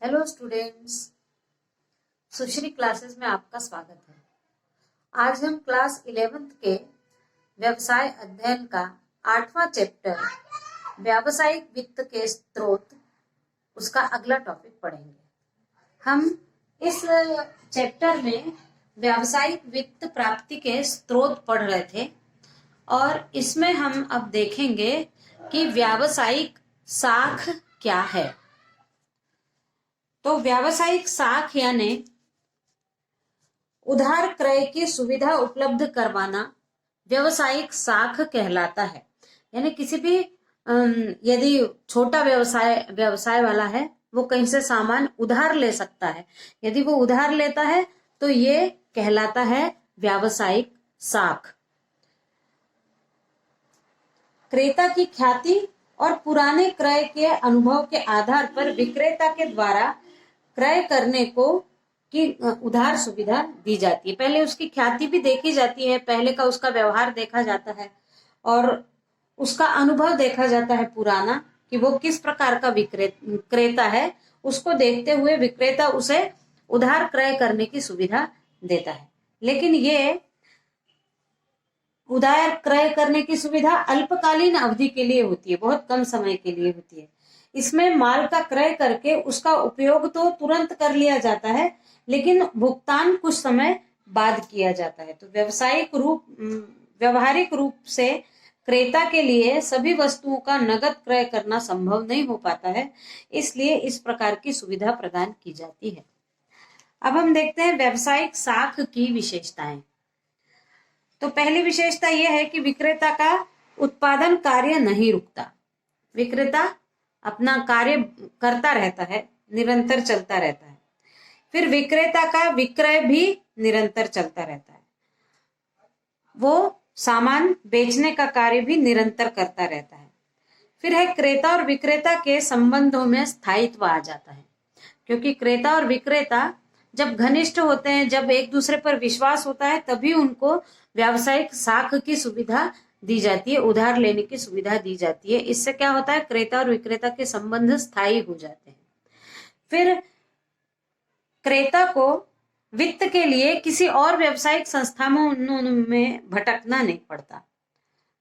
Hello students, सुश्री classes में आपका स्वागत है। आज हम क्लास 11th के व्यवसाय अध्ययन का 8वां चैप्टर व्यावसायिक वित्त के स्रोत, उसका अगला टॉपिक पढ़ेंगे। हम इस चैप्टर में व्यावसायिक वित्त प्राप्ति के स्रोत पढ़ रहे थे और इसमें हम अब देखेंगे कि व्यावसायिक साख क्या है। तो व्यावसायिक साख यानी उधार क्रय की सुविधा उपलब्ध करवाना व्यावसायिक साख कहलाता है। यानी किसी भी यदि छोटा व्यवसाय वाला है, वो कहीं से सामान उधार ले सकता है। यदि वो उधार लेता है तो ये कहलाता है व्यावसायिक साख। क्रेता की ख्याति और पुराने क्रय के अनुभव के आधार पर विक्रेता के द्वारा क्रय करने को की उधार सुविधा दी जाती है। पहले उसकी ख्याति भी देखी जाती है, पहले का उसका व्यवहार देखा जाता है और उसका अनुभव देखा जाता है पुराना, कि वो किस प्रकार का क्रेता है। उसको देखते हुए विक्रेता उसे उधार क्रय करने की सुविधा देता है। लेकिन ये उधार क्रय करने की सुविधा अल्पकालीन अवधि के लिए होती है, बहुत कम समय के लिए होती है। इसमें माल का क्रय करके उसका उपयोग तो तुरंत कर लिया जाता है, लेकिन भुगतान कुछ समय बाद किया जाता है। तो व्यवहारिक रूप से क्रेता के लिए सभी वस्तुओं का नगद क्रय करना संभव नहीं हो पाता है, इसलिए इस प्रकार की सुविधा प्रदान की जाती है। अब हम देखते हैं व्यावसायिक साख की विशेषताएं। तो पहली विशेषता यह है कि विक्रेता का उत्पादन कार्य नहीं रुकता। विक्रेता अपना कार्य करता रहता है, निरंतर चलता रहता है। फिर विक्रेता का विक्रय भी निरंतर चलता रहता है, वो सामान बेचने का कार्य भी निरंतर करता रहता है। फिर है क्रेता और विक्रेता के संबंधों में स्थायित्व आ जाता है, क्योंकि क्रेता और विक्रेता जब घनिष्ठ होते हैं, जब एक दूसरे पर विश्वास होता है, तभी उनको व्यावसायिक साख की सुविधा दी जाती है, उधार लेने की सुविधा दी जाती है। इससे क्या होता है, क्रेता और विक्रेता के संबंध स्थायी हो जाते हैं। फिर क्रेता को वित्त के लिए किसी और व्यावसायिक संस्थानों में भटकना नहीं पड़ता।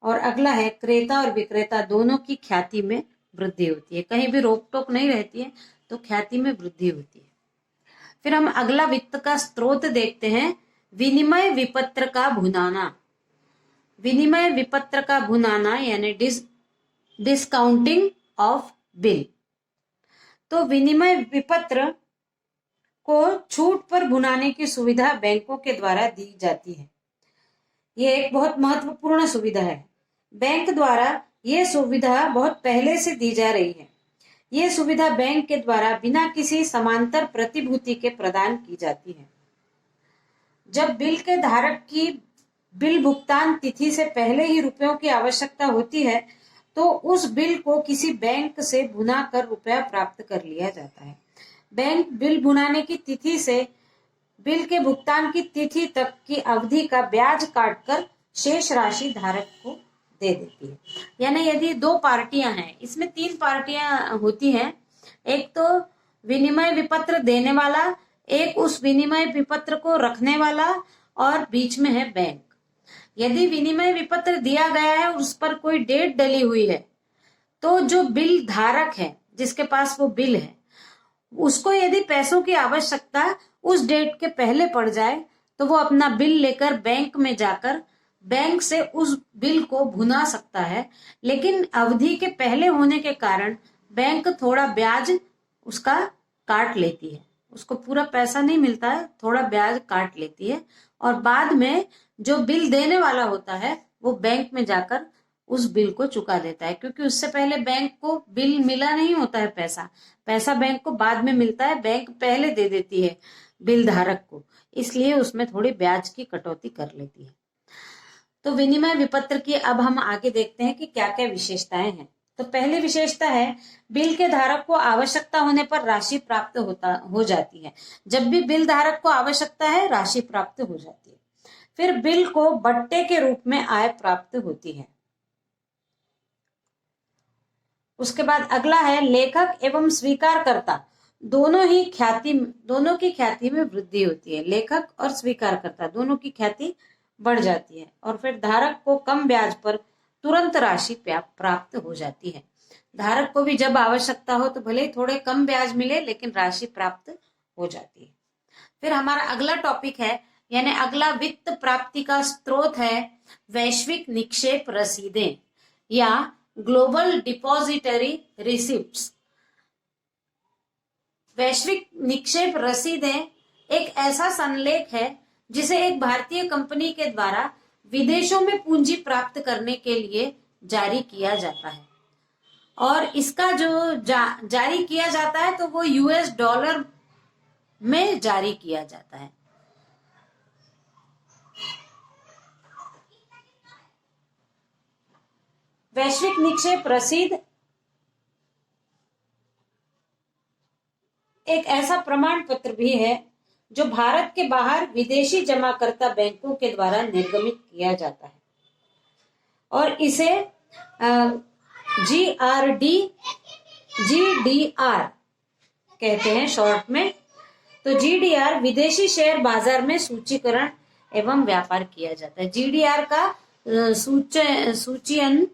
और अगला है, क्रेता और विक्रेता दोनों की ख्याति में वृद्धि होती है, कहीं भी रोक टोक नहीं रहती है, तो ख्याति में वृद्धि होती है। फिर हम अगला वित्त का स्रोत देखते हैं, विनिमय विपत्र का भुनाना। विनिमय विपत्र का भुनाना यानी डिस्काउंटिंग ऑफ बिल। तो विनिमय विपत्र को छूट पर भुनाने की सुविधा बैंकों के द्वारा दी जाती है। यह एक बहुत महत्वपूर्ण सुविधा है। बैंक द्वारा यह सुविधा बहुत पहले से दी जा रही है। यह सुविधा बैंक के द्वारा बिना किसी समांतर प्रतिभूति के प्रदान की जाती है। जब बिल के धारक की बिल भुगतान तिथि से पहले ही रुपयों की आवश्यकता होती है, तो उस बिल को किसी बैंक से भुना कर रुपया प्राप्त कर लिया जाता है। बैंक बिल भुनाने की तिथि से बिल के भुगतान की तिथि तक की अवधि का ब्याज काटकर शेष राशि धारक को दे देती है। यानी यदि दो पार्टियां हैं, इसमें 3 पार्टियां होती हैं। एक तो विनिमय विपत्र देने वाला, एक उस विनिमय विपत्र को रखने वाला, और बीच में है बैंक। यदि विनिमय विपत्र दिया गया है और उस पर कोई डेट डली हुई है, तो जो बिल धारक है, जिसके पास वो बिल है, उसको यदि पैसों की आवश्यकता उस डेट के पहले पड़ जाए, तो वो अपना बिल लेकर बैंक में जाकर बैंक से उस बिल को भुना सकता है। लेकिन अवधि के पहले होने के कारण बैंक थोड़ा ब्याज उसका काट लेती है, उसको पूरा पैसा नहीं मिलता है, थोड़ा ब्याज काट लेती है। और बाद में जो बिल देने वाला होता है, वो बैंक में जाकर उस बिल को चुका देता है, क्योंकि उससे पहले बैंक को बिल मिला नहीं होता है। पैसा बैंक को बाद में मिलता है, बैंक पहले दे देती है बिल धारक को, इसलिए उसमें थोड़ी ब्याज की कटौती कर लेती है। तो विनिमय विपत्र की अब हम आगे देखते हैं कि क्या क्या विशेषताएं हैं। तो पहली विशेषता है, बिल के धारक को आवश्यकता होने पर राशि प्राप्त हो जाती है। जब भी बिल धारक को आवश्यकता है, राशि प्राप्त हो जाती है। फिर बिल को बट्टे के रूप में आय प्राप्त होती है। उसके बाद अगला है, लेखक एवं स्वीकारकर्ता दोनों की ख्याति में वृद्धि होती है। लेखक और स्वीकारकर्ता दोनों की ख्याति बढ़ जाती है और फिर धारक को कम ब्याज पर तुरंत राशि प्राप्त हो जाती है। धारक को भी जब आवश्यकता हो तो भले ही थोड़े कम ब्याज मिले, लेकिन राशि प्राप्त हो जाती है। फिर हमारा अगला टॉपिक है, यानी अगला वित्त प्राप्ति का स्रोत है वैश्विक निक्षेप रसीदें या ग्लोबल डिपॉजिटरी रिसिप्ट्स। वैश्विक निक्षेप रसीदें एक ऐसा संलेख है जिसे एक भारतीय कंपनी के द्वारा विदेशों में पूंजी प्राप्त करने के लिए जारी किया जाता है और इसका जो जारी किया जाता है तो वो यूएस डॉलर में जारी किया जाता है। वैश्विक निक्षेप रसीद एक ऐसा प्रमाण पत्र भी है जो भारत के बाहर विदेशी जमाकर्ता बैंकों के द्वारा निर्गमित किया जाता है और इसे GDR कहते हैं शॉर्ट में। तो GDR विदेशी शेयर बाजार में सूचीकरण एवं व्यापार किया जाता है। GDR का सूचीकरण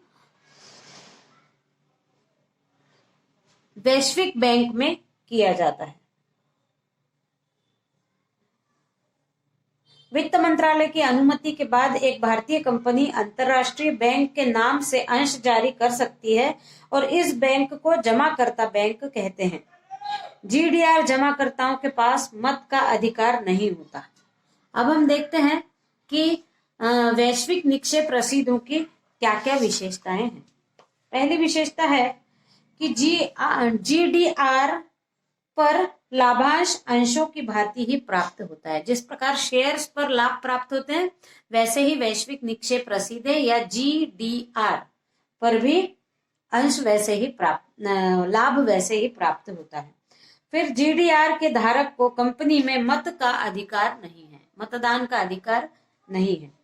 वैश्विक बैंक में किया जाता है। वित्त मंत्रालय की अनुमति के बाद एक भारतीय कंपनी अंतर्राष्ट्रीय बैंक के नाम से अंश जारी कर सकती है और इस बैंक को जमाकर्ता बैंक कहते हैं। GDR जमाकर्ताओं के पास मत का अधिकार नहीं होता। अब हम देखते हैं कि वैश्विक निक्षेप रसीदों की क्या क्या विशेषताएं हैं। पहली विशेषता है कि GDR पर लाभांश अंशों की भांति ही प्राप्त होता है। जिस प्रकार शेयर्स पर लाभ प्राप्त होते हैं वैसे ही वैश्विक निक्षेप रसीदें या GDR पर भी अंश वैसे ही लाभ वैसे ही प्राप्त होता है। फिर GDR के धारक को कंपनी में मत का अधिकार नहीं है, मतदान का अधिकार नहीं है।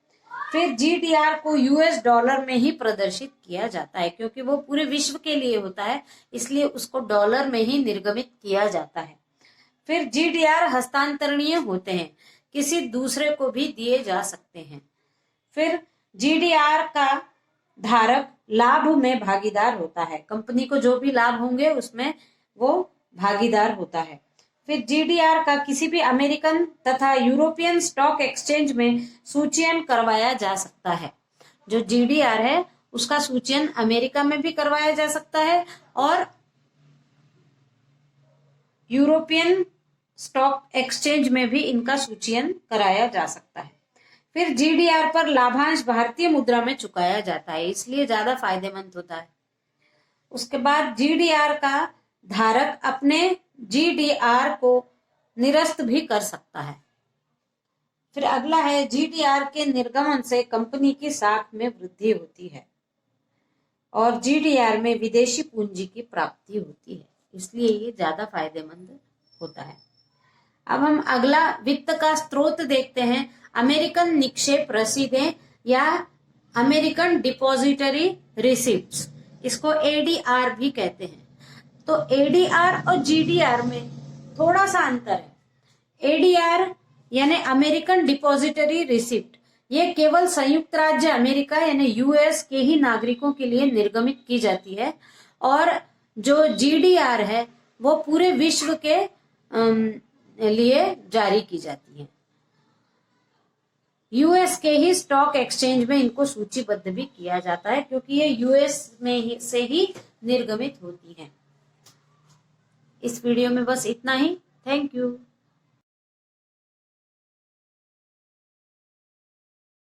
फिर GDR को यूएस डॉलर में ही प्रदर्शित किया जाता है क्योंकि वो पूरे विश्व के लिए होता है, इसलिए उसको डॉलर में ही निर्गमित किया जाता है। फिर GDR हस्तांतरणीय होते हैं, किसी दूसरे को भी दिए जा सकते हैं। फिर GDR का धारक लाभ में भागीदार होता है, कंपनी को जो भी लाभ होंगे उसमें वो भागीदार होता है। फिर GDR का किसी भी अमेरिकन तथा यूरोपियन स्टॉक एक्सचेंज में सूचीकरण करवाया जा सकता है। जो GDR है उसका सूचीकरण अमेरिका में भी करवाया जा सकता है और यूरोपियन स्टॉक एक्सचेंज में भी इनका सूचीकरण कराया जा सकता है। फिर GDR पर लाभांश भारतीय मुद्रा में चुकाया जाता है, इसलिए ज्यादा फायदेमंद होता है। उसके बाद GDR का धारक अपने GDR को निरस्त भी कर सकता है। फिर अगला है GDR के निर्गमन से कंपनी की साख में वृद्धि होती है और GDR में विदेशी पूंजी की प्राप्ति होती है, इसलिए ये ज्यादा फायदेमंद होता है। अब हम अगला वित्त का स्रोत देखते हैं, अमेरिकन निक्षेप रसीदें या अमेरिकन डिपॉजिटरी रिसिप्ट्स, इसको ADR भी कहते हैं। तो ADR और GDR में थोड़ा सा अंतर है। ADR यानी अमेरिकन डिपॉजिटरी रिसिप्ट, ये केवल संयुक्त राज्य अमेरिका यानी यूएस के ही नागरिकों के लिए निर्गमित की जाती है और जो GDR है वो पूरे विश्व के लिए जारी की जाती है। यूएस के ही स्टॉक एक्सचेंज में इनको सूचीबद्ध भी किया जाता है क्योंकि ये यूएस में से ही निर्गमित होती हैं। इस वीडियो में बस इतना ही। Thank you.